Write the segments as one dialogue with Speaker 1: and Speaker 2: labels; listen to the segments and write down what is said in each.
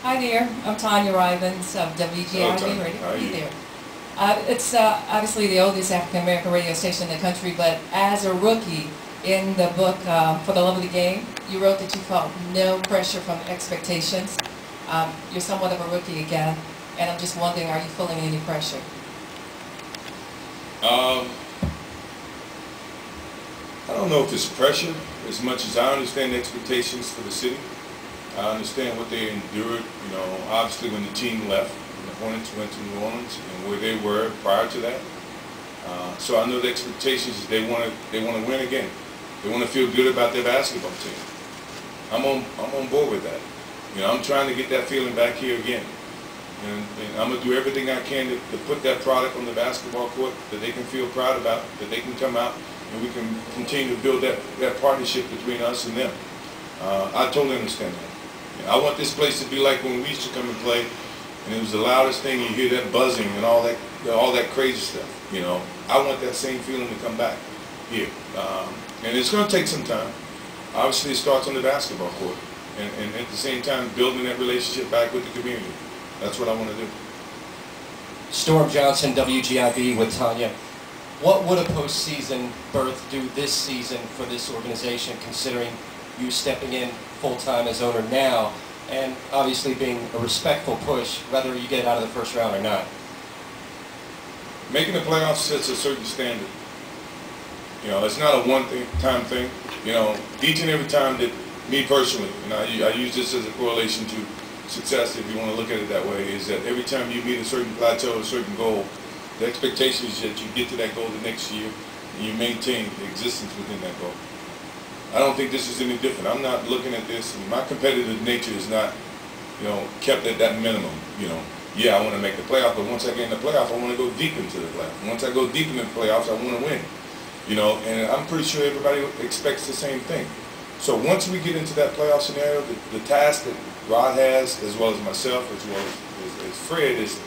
Speaker 1: Hi there, I'm Tanya Rivens of
Speaker 2: Hello,
Speaker 1: WGIV
Speaker 2: Tanya.
Speaker 1: Radio.
Speaker 2: How are
Speaker 1: Hey
Speaker 2: you?
Speaker 1: there. It's obviously the oldest African American radio station in the country, but as a rookie in the book For the Love of the Game, you wrote that you felt no pressure from expectations. You're somewhat of a rookie again, and I'm just wondering, are you feeling any pressure?
Speaker 2: Um, I don't know if it's pressure as much as I understand the expectations for the city. I understand what they endured. Obviously when the team left, the Hornets went to New Orleans and where they were prior to that. So I know the expectations is they want to win again. They want to feel good about their basketball team. I'm on board with that. I'm trying to get that feeling back here again. And I'm going to do everything I can to put that product on the basketball court that they can feel proud about, that they can come out and we can continue to build that partnership between us and them. I totally understand that. I want this place to be like when we used to come and play, and it was the loudest thing. You hear that buzzing and all that crazy stuff. I want that same feeling to come back here, and it's going to take some time. Obviously, it starts on the basketball court, and at the same time building that relationship back with the community. That's what I want to do.
Speaker 3: Storm Johnson, WGIV with Tanya. What would a postseason berth do this season for this organization, considering you stepping in full-time as owner now, and obviously being a respectful push, whether you get out of the first round or not?
Speaker 2: Making the playoffs sets a certain standard. It's not a one-time thing. Each and every time that me personally, and I use this as a correlation to success, if you want to look at it that way, is that every time you meet a certain plateau, a certain goal, the expectation is that you get to that goal the next year and you maintain the existence within that goal. I don't think this is any different. I'm not looking at this, and my competitive nature is not, kept at that minimum. Yeah, I want to make the playoff, but once I get in the playoff, I want to go deep into the playoff. Once I go deep into the playoffs, I want to win. And I'm pretty sure everybody expects the same thing. So once we get into that playoff scenario, the task that Rod has, as well as myself, as well as Fred, is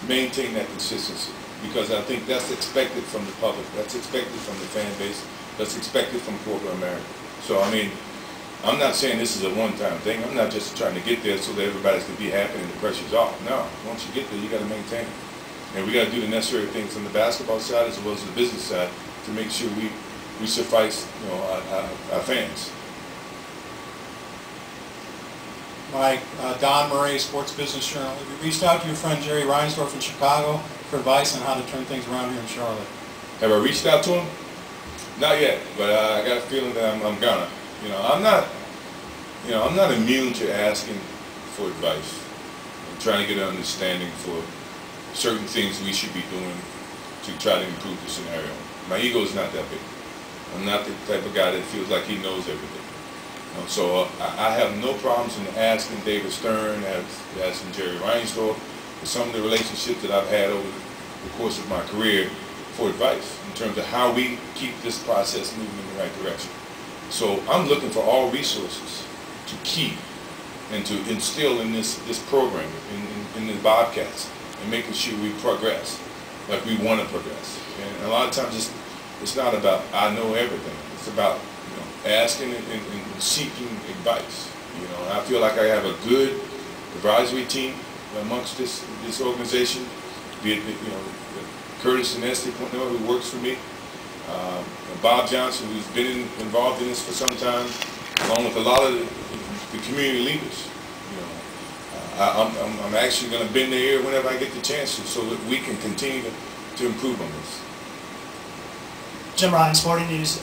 Speaker 2: maintain that consistency. Because I think that's expected from the public, that's expected from the fan base, that's expected from corporate America. So I'm not saying this is a one-time thing. I'm not just trying to get there so that everybody's going to be happy and the pressure's off. No, once you get there, you got to maintain it. And we got to do the necessary things on the basketball side as well as the business side to make sure we suffice our fans.
Speaker 4: Mike, Don Murray, Sports Business Journal. Have you reached out to your friend Jerry Reinsdorf in Chicago for advice on how to turn things around here in Charlotte?
Speaker 2: Have I reached out to him? Not yet, but I got a feeling that I'm gonna. I'm not immune to asking for advice. I'm trying to get an understanding for certain things we should be doing to try to improve the scenario. My ego is not that big. I'm not the type of guy that feels like he knows everything. So I have no problems in asking David Stern, asking Jerry Reinsdorf, for some of the relationships that I've had over the course of my career for advice in terms of how we keep this process moving in the right direction. So I'm looking for all resources to keep and to instill in this program, in the Bobcats, and making sure we progress like we want to progress. And a lot of times it's not about I know everything. It's about asking and seeking advice. I feel like I have a good advisory team amongst this organization. Be it Curtis and Esty Pointnoy, who works for me, Bob Johnson, who's been involved in this for some time, along with a lot of the community leaders. I'm actually going to bend their ear whenever I get the chance to, so that we can continue to improve on this.
Speaker 5: Jim Ryan, Sporting News.